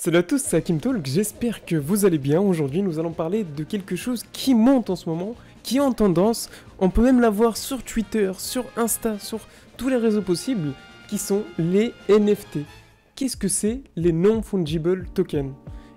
Salut à tous, c'est Akimtalk, j'espère que vous allez bien. Aujourd'hui, nous allons parler de quelque chose qui monte en ce moment, qui est en tendance. On peut même la voir sur Twitter, sur Insta, sur tous les réseaux possibles, qui sont les NFT. Qu'est-ce que c'est les Non-Fungible Tokens?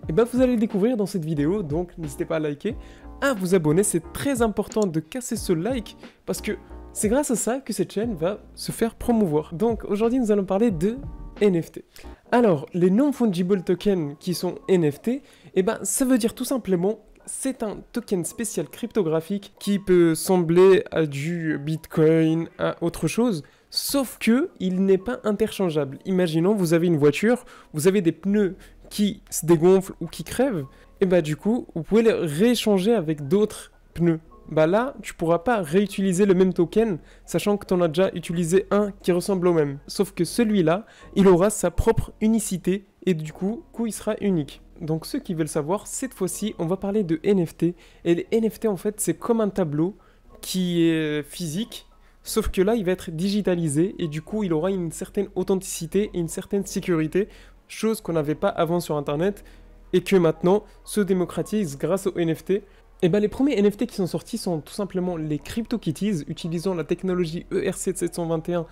Et ben vous allez le découvrir dans cette vidéo, donc n'hésitez pas à liker, à vous abonner. C'est très important de casser ce like, parce que c'est grâce à ça que cette chaîne va se faire promouvoir. Donc aujourd'hui, nous allons parler de NFT. Alors, les non-fungible tokens qui sont NFT, eh ben, ça veut dire tout simplement, c'est un token spécial cryptographique qui peut sembler à du Bitcoin, à autre chose, sauf que il n'est pas interchangeable. Imaginons, vous avez une voiture, vous avez des pneus qui se dégonflent ou qui crèvent, et bah du coup, vous pouvez les rééchanger avec d'autres pneus. Bah là, tu pourras pas réutiliser le même token, sachant que tu en as déjà utilisé un qui ressemble au même. Sauf que celui-là, il aura sa propre unicité, et du coup, il sera unique. Donc ceux qui veulent savoir, cette fois-ci, on va parler de NFT. Et les NFT, en fait, c'est comme un tableau qui est physique, sauf que là, il va être digitalisé, et du coup, il aura une certaine authenticité et une certaine sécurité, chose qu'on n'avait pas avant sur Internet, et que maintenant se démocratise grâce aux NFT. Et ben les premiers NFT qui sont sortis sont tout simplement les CryptoKitties, utilisant la technologie ERC721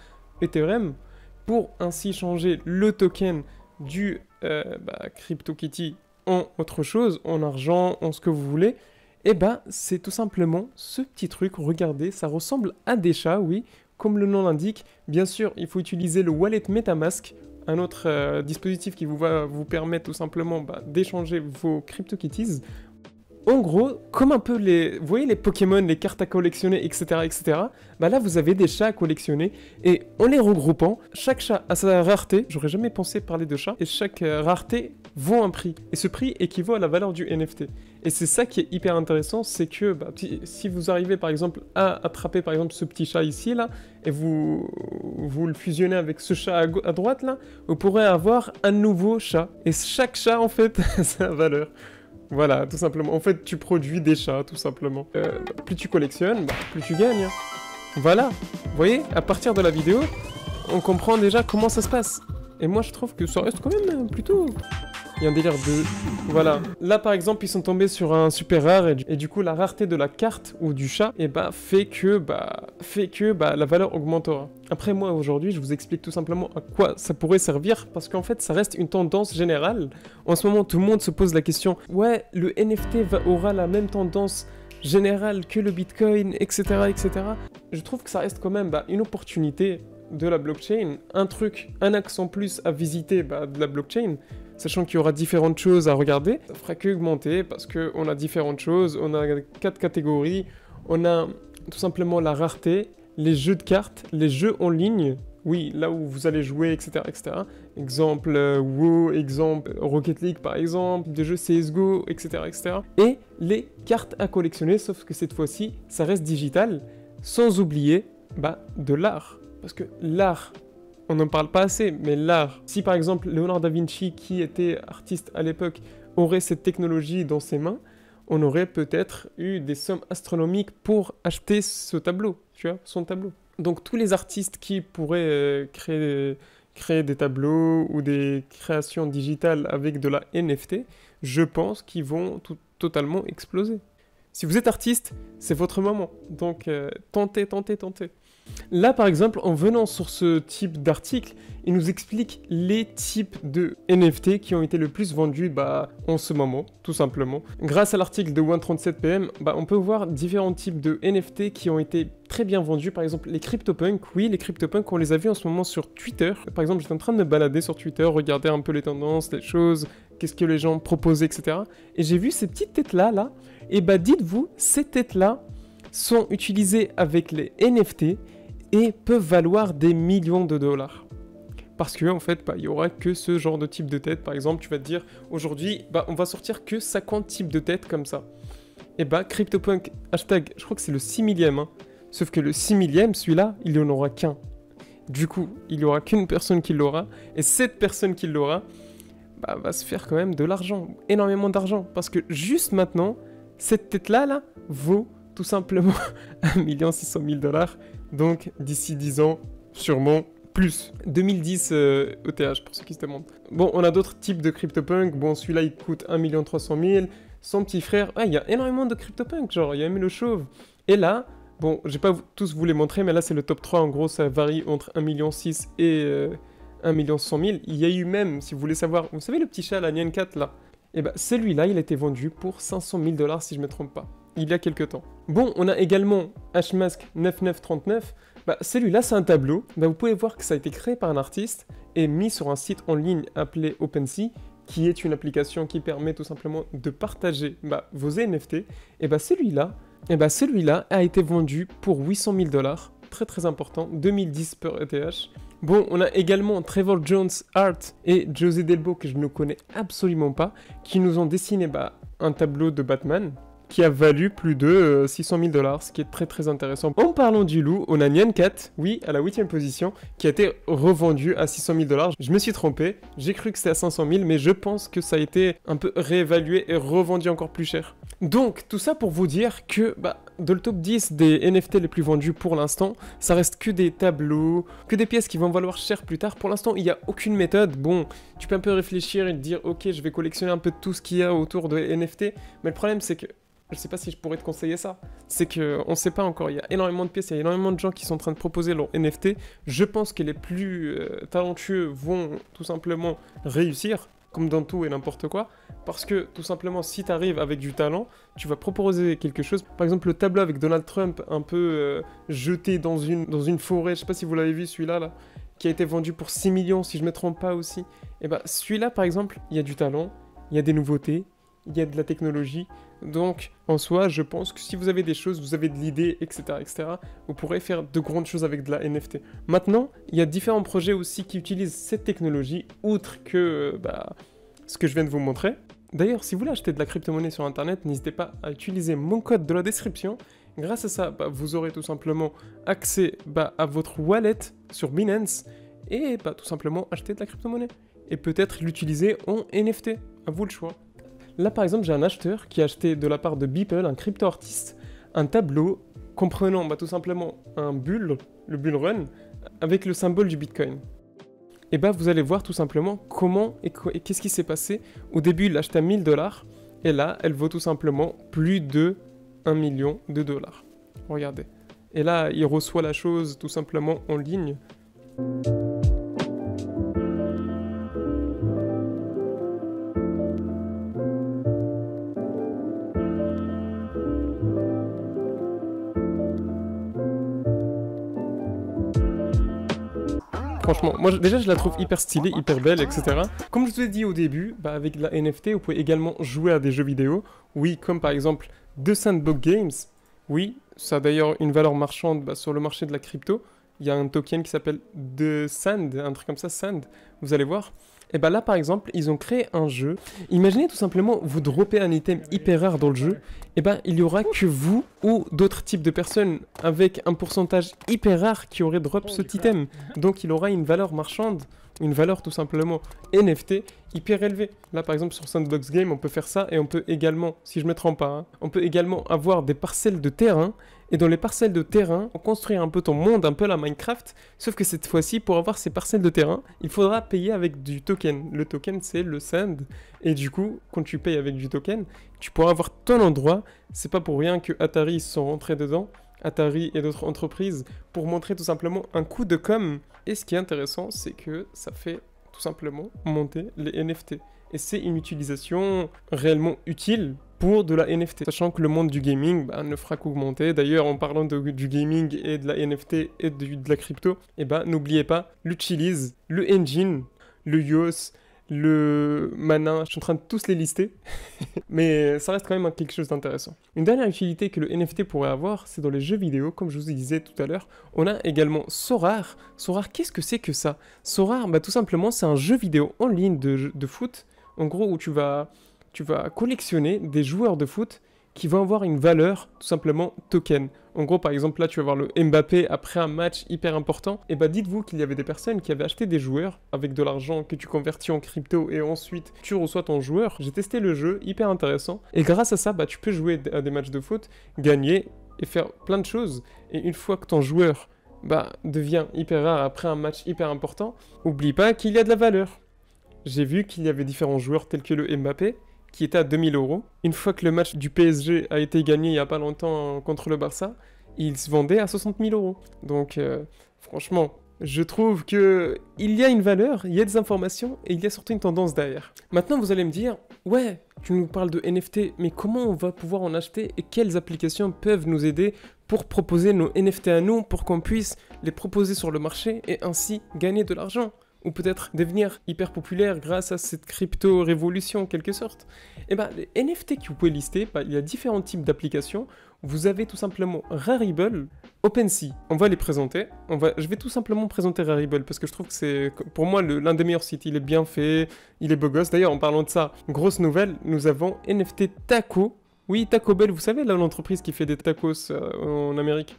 Ethereum pour ainsi changer le token du CryptoKitty en autre chose, en argent, en ce que vous voulez. Et ben c'est tout simplement ce petit truc, regardez, ça ressemble à des chats, oui, comme le nom l'indique. Bien sûr, il faut utiliser le wallet MetaMask, un autre dispositif qui va vous permettre tout simplement d'échanger vos CryptoKitties. En gros, comme un peu vous voyez les Pokémon, les cartes à collectionner, etc., etc. Bah là, vous avez des chats à collectionner, et en les regroupant, chaque chat a sa rareté. J'aurais jamais pensé parler de chat, et chaque rareté vaut un prix, et ce prix équivaut à la valeur du NFT. Et c'est ça qui est hyper intéressant, c'est que si vous arrivez par exemple à attraper par exemple ce petit chat ici là, et vous le fusionnez avec ce chat à droite là, vous pourrez avoir un nouveau chat. Et chaque chat en fait, c'est la valeur. Voilà, tout simplement. En fait, tu produis des chats, tout simplement. Plus tu collectionnes, plus tu gagnes. Voilà. Vous voyez, à partir de la vidéo, on comprend déjà comment ça se passe. Et moi, je trouve que ça reste quand même plutôt... Il y a un délire de... Voilà. Là, par exemple, ils sont tombés sur un super rare, et du coup, la rareté de la carte ou du chat, fait que la valeur augmentera. Après, moi, aujourd'hui, je vous explique tout simplement à quoi ça pourrait servir, parce qu'en fait, ça reste une tendance générale. En ce moment, tout le monde se pose la question, ouais, le NFT aura la même tendance générale que le Bitcoin, etc., etc. Je trouve que ça reste quand même une opportunité de la blockchain, un axe en plus à visiter de la blockchain, sachant qu'il y aura différentes choses à regarder. Ça fera que augmenter parce qu'on a différentes choses, on a 4 catégories, on a tout simplement la rareté, les jeux de cartes, les jeux en ligne, oui, là où vous allez jouer, etc., etc. Exemple WoW, exemple Rocket League par exemple, des jeux CSGO, etc., etc. Et les cartes à collectionner, sauf que cette fois-ci, ça reste digital, sans oublier de l'art. Parce que l'art, on n'en parle pas assez, mais l'art, si par exemple Léonard da Vinci, qui était artiste à l'époque, aurait cette technologie dans ses mains, on aurait peut-être eu des sommes astronomiques pour acheter ce tableau, tu vois, son tableau. Donc tous les artistes qui pourraient créer des tableaux ou des créations digitales avec de la NFT, je pense qu'ils vont totalement exploser. Si vous êtes artiste, c'est votre moment, donc tentez. Là, par exemple, en venant sur ce type d'article, il nous explique les types de NFT qui ont été le plus vendus en ce moment, tout simplement. Grâce à l'article de 137PM, on peut voir différents types de NFT qui ont été très bien vendus. Par exemple, les CryptoPunks. Oui, les CryptoPunks, on les a vus en ce moment sur Twitter. Par exemple, j'étais en train de me balader sur Twitter, regarder un peu les tendances, les choses, qu'est-ce que les gens proposaient, etc. Et j'ai vu ces petites têtes-là, et dites-vous, ces têtes-là sont utilisées avec les NFT et peuvent valoir des millions de dollars. Parce que en fait, il y aura que ce genre de type de tête. Par exemple, tu vas te dire, aujourd'hui, on va sortir que 50 types de têtes comme ça. Et CryptoPunk, hashtag, je crois que c'est le 6 millième. Sauf que le 6 millième, celui-là, il n'y en aura qu'un. Du coup, il n'y aura qu'une personne qui l'aura. Et cette personne qui l'aura, va se faire quand même de l'argent. Énormément d'argent. Parce que juste maintenant, cette tête-là, vaut tout simplement 1 600 000 $. Donc, d'ici 10 ans, sûrement plus. 2010 ETH pour ceux qui se demandent. Bon, on a d'autres types de CryptoPunk. Bon, celui-là, il coûte 1 300 000. Son petit frère, il y a énormément de CryptoPunk, genre, il y a même le chauve. Et là, bon, je vais pas tous vous les montrer, mais là, c'est le top 3. En gros, ça varie entre 1,6 million et 1 100 000. Il y a eu même, si vous voulez savoir, vous savez le petit chat, la Nyan 4, là? Et bah, celui-là, il a été vendu pour 500 000 $, si je me trompe pas. Il y a quelques temps. Bon, on a également Hmask 9939. Bah, celui-là, c'est un tableau. Bah, vous pouvez voir que ça a été créé par un artiste et mis sur un site en ligne appelé OpenSea, qui est une application qui permet tout simplement de partager vos NFT. Et bah, celui-là a été vendu pour 800 000 $. Très très important, 2010 per ETH. Bon, on a également Trevor Jones Art et José Delbo, que je ne connais absolument pas, qui nous ont dessiné un tableau de Batman qui a valu plus de 600 000 $, ce qui est très très intéressant. En parlant du loup, on a Nyan Cat, oui, à la 8ème position, qui a été revendu à 600 000 $. Je me suis trompé, j'ai cru que c'était à 500 000, mais je pense que ça a été un peu réévalué et revendu encore plus cher. Donc, tout ça pour vous dire que dans le top 10 des NFT les plus vendus pour l'instant, ça reste que des tableaux, que des pièces qui vont valoir cher plus tard. Pour l'instant, il n'y a aucune méthode. Bon, tu peux un peu réfléchir et te dire, ok, je vais collectionner un peu de tout ce qu'il y a autour de NFT, mais le problème c'est que je sais pas si je pourrais te conseiller ça. C'est que on sait pas encore. Il y a énormément de pièces, il y a énormément de gens qui sont en train de proposer leur NFT. Je pense que les plus talentueux vont tout simplement réussir, comme dans tout et n'importe quoi. Parce que tout simplement, si tu arrives avec du talent, tu vas proposer quelque chose. Par exemple, le tableau avec Donald Trump un peu jeté dans une forêt. Je sais pas si vous l'avez vu celui-là là, qui a été vendu pour 6 millions si je me trompe pas aussi. Et celui-là par exemple, il y a du talent, il y a des nouveautés, il y a de la technologie. Donc, en soi, je pense que si vous avez des choses, vous avez de l'idée, etc., vous pourrez faire de grandes choses avec de la NFT. Maintenant, il y a différents projets aussi qui utilisent cette technologie, outre que ce que je viens de vous montrer. D'ailleurs, si vous voulez acheter de la crypto-monnaie sur Internet, n'hésitez pas à utiliser mon code de la description. Grâce à ça, vous aurez tout simplement accès à votre wallet sur Binance et tout simplement acheter de la crypto-monnaie. Et peut-être l'utiliser en NFT. À vous le choix. Là, par exemple, j'ai un acheteur qui a acheté de la part de Beeple, un crypto-artiste, un tableau comprenant tout simplement un bull, le bull run, avec le symbole du Bitcoin. Et vous allez voir tout simplement comment et qu'est-ce qui s'est passé. Au début, il l'a acheté à 1000 $, et là, elle vaut tout simplement plus de 1 million de $. Regardez. Et là, il reçoit la chose tout simplement en ligne. Franchement, moi déjà je la trouve hyper stylée, hyper belle, etc. Comme je vous ai dit au début, avec la NFT, vous pouvez également jouer à des jeux vidéo. Oui, comme par exemple The Sandbox Games. Oui, ça a d'ailleurs une valeur marchande sur le marché de la crypto. Il y a un token qui s'appelle The Sand, un truc comme ça, Sand. Vous allez voir. Et là par exemple, ils ont créé un jeu. Imaginez tout simplement, vous droppez un item hyper rare dans le jeu. Il y aura que vous ou d'autres types de personnes avec un pourcentage hyper rare qui auraient drop cet item. Donc il aura une valeur marchande, une valeur tout simplement NFT hyper élevée. Là par exemple sur Sandbox Game, on peut faire ça et on peut également, si je me trompe pas, on peut également avoir des parcelles de terrain. Et dans les parcelles de terrain, on construit un peu ton monde, un peu la Minecraft, sauf que cette fois-ci, pour avoir ces parcelles de terrain, il faudra payer avec du token. Le token, c'est le sand. Et du coup, quand tu payes avec du token, tu pourras avoir ton endroit. C'est pas pour rien que Atari sont rentrés dedans, Atari et d'autres entreprises, pour montrer tout simplement un coup de com'. Et ce qui est intéressant, c'est que ça fait tout simplement monter les NFT. Et c'est une utilisation réellement utile pour de la NFT, sachant que le monde du gaming ne fera qu'augmenter. D'ailleurs, en parlant du gaming et de la NFT et de la crypto, n'oubliez pas, l'utilise, le engine, le EOS, le Mana, je suis en train de tous les lister, mais ça reste quand même quelque chose d'intéressant. Une dernière utilité que le NFT pourrait avoir, c'est dans les jeux vidéo, comme je vous disais tout à l'heure. On a également Sorare. Sorare, qu'est-ce que c'est que ça? Sorare, tout simplement, c'est un jeu vidéo en ligne de foot, en gros où tu vas collectionner des joueurs de foot qui vont avoir une valeur, tout simplement, token. En gros, par exemple, là, tu vas voir le Mbappé après un match hyper important. Et dites-vous qu'il y avait des personnes qui avaient acheté des joueurs avec de l'argent que tu convertis en crypto et ensuite tu reçois ton joueur. J'ai testé le jeu, hyper intéressant. Et grâce à ça, tu peux jouer à des matchs de foot, gagner et faire plein de choses. Et une fois que ton joueur devient hyper rare après un match hyper important, oublie pas qu'il y a de la valeur. J'ai vu qu'il y avait différents joueurs tels que le Mbappé, qui était à 2000 euros. Une fois que le match du PSG a été gagné il n'y a pas longtemps contre le Barça, il se vendait à 60 000 euros. Donc franchement, je trouve que il y a une valeur, il y a des informations et il y a surtout une tendance derrière. Maintenant, vous allez me dire, ouais, tu nous parles de NFT, mais comment on va pouvoir en acheter et quelles applications peuvent nous aider pour proposer nos NFT à nous, pour qu'on puisse les proposer sur le marché et ainsi gagner de l'argent? Ou peut-être devenir hyper populaire grâce à cette crypto-révolution en quelque sorte. Et les NFT que vous pouvez lister, il y a différents types d'applications. Vous avez tout simplement Rarible, OpenSea. On va les présenter. Je vais tout simplement présenter Rarible parce que je trouve que c'est pour moi l'un des meilleurs sites. Il est bien fait, il est beau gosse. D'ailleurs, en parlant de ça, grosse nouvelle, nous avons NFT Taco. Oui, Taco Bell, vous savez, là, l'entreprise qui fait des tacos en Amérique.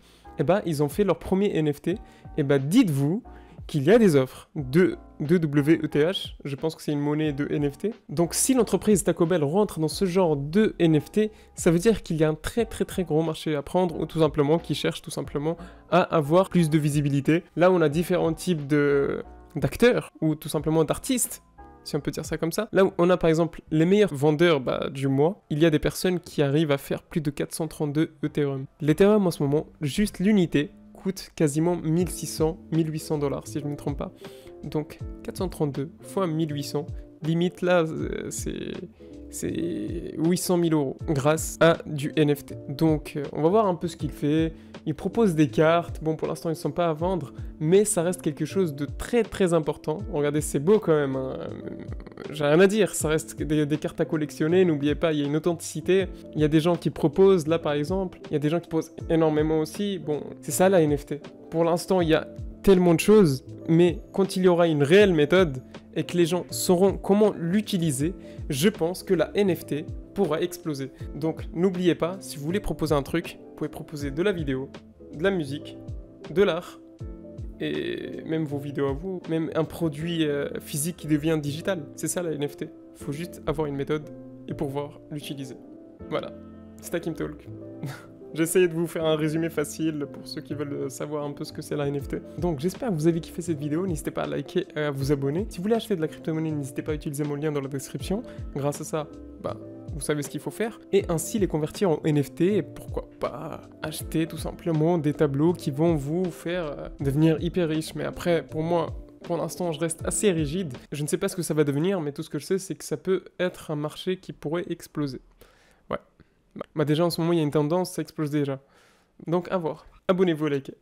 Ils ont fait leur premier NFT. Dites-vous qu'il y a des offres de WETH, je pense que c'est une monnaie de NFT. Donc si l'entreprise Taco Bell rentre dans ce genre de NFT, ça veut dire qu'il y a un très très très gros marché à prendre, ou tout simplement qui cherche tout simplement à avoir plus de visibilité. Là on a différents types d'acteurs, ou tout simplement d'artistes, si on peut dire ça comme ça. Là où on a par exemple les meilleurs vendeurs du mois, il y a des personnes qui arrivent à faire plus de 432 Ethereum. L'Ethereum en ce moment, juste l'unité, coûte quasiment 1600, 1800 dollars si je ne me trompe pas. Donc 432 fois 1800, limite là c'est 800 000 euros grâce à du NFT. Donc on va voir un peu ce qu'il fait. Il propose des cartes, bon pour l'instant ils ne sont pas à vendre, mais ça reste quelque chose de très très important. Regardez, c'est beau quand même, hein. J'ai rien à dire, ça reste des cartes à collectionner, n'oubliez pas, il y a une authenticité. Il y a des gens qui proposent, là par exemple, il y a des gens qui proposent énormément aussi. Bon, c'est ça la NFT. Pour l'instant il y a tellement de choses, mais quand il y aura une réelle méthode et que les gens sauront comment l'utiliser, je pense que la NFT pourra exploser. Donc n'oubliez pas, si vous voulez proposer un truc, vous pouvez proposer de la vidéo, de la musique, de l'art, et même vos vidéos à vous, même un produit physique qui devient digital. C'est ça la NFT. Il faut juste avoir une méthode et pouvoir l'utiliser. Voilà, c'est Hakim Talk. J'ai essayé de vous faire un résumé facile pour ceux qui veulent savoir un peu ce que c'est la NFT. Donc j'espère que vous avez kiffé cette vidéo, n'hésitez pas à liker et à vous abonner. Si vous voulez acheter de la crypto-monnaie, n'hésitez pas à utiliser mon lien dans la description. Grâce à ça, vous savez ce qu'il faut faire. Et ainsi les convertir en NFT et pourquoi pas acheter tout simplement des tableaux qui vont vous faire devenir hyper riche. Mais après, pour moi, pour l'instant, je reste assez rigide. Je ne sais pas ce que ça va devenir, mais tout ce que je sais, c'est que ça peut être un marché qui pourrait exploser. Ouais. Déjà en ce moment il y a une tendance, ça explose déjà. Donc à voir. Abonnez-vous, likez.